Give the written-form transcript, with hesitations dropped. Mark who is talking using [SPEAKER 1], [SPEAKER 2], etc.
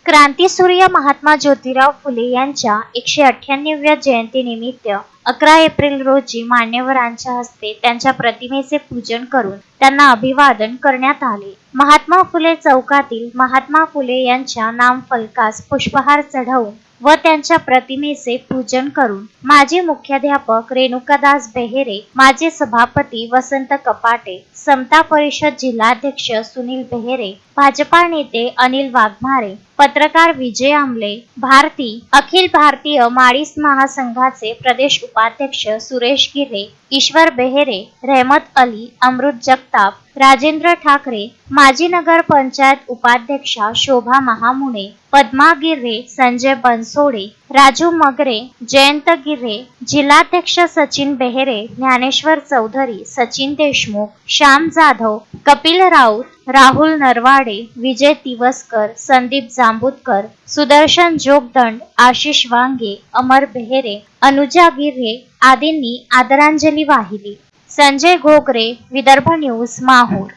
[SPEAKER 1] क्रांतीसूर्य महात्मा ज्योतिराव फुले यांच्या 198व्या जयंतीनिमित्त 11 एप्रिल रोजी मान्यवरांच्या हस्ते त्यांच्या प्रतिमेचे पूजन करून त्यांना अभिवादन करण्यात आले. महात्मा फुले चौकातील महात्मा फुले यांच्या नामफलकास पुष्पहार चढवून व त्यांच्या प्रतिमेचे पूजन करून माजी मुख्याध्यापक रेणुकादास बेहेरे, माजी सभापती वसंत कपाटे, समता परिषद जिल्हाध्यक्ष सुनील बेहेरे, भाजपा नेते अनिल वाघमारे, पत्रकार विजय आमले, भारती अखिल भारतीय माळीस महासंघाचे प्रदेश उपाध्यक्ष सुरेश गिर्रे, ईश्वर बेहेरे, रहमत अली, अमृत जगताप, राजेंद्र ठाकरे, माजी नगर पंचायत उपाध्यक्षा शोभा महामुने, पद्मा गिर्रे, संजय बनसोडे, राजू मगरे, जयंत गिर्रे, जिल्हाध्यक्ष सचिन बेहेरे, ज्ञानेश्वर चौधरी, सचिन देशमुख, श्याम जाधव, कपिल राऊत, राहुल नरवाडे, विजय तिवस्कर, संदीप जांबुतकर, सुदर्शन जोगदंड, आशिष वांगे, अमर बेहेरे, अनुजा गिर्रे आदींनी आदरांजली वाहिली. संजय घोगरे, विदर्भ न्यूज, माहूर.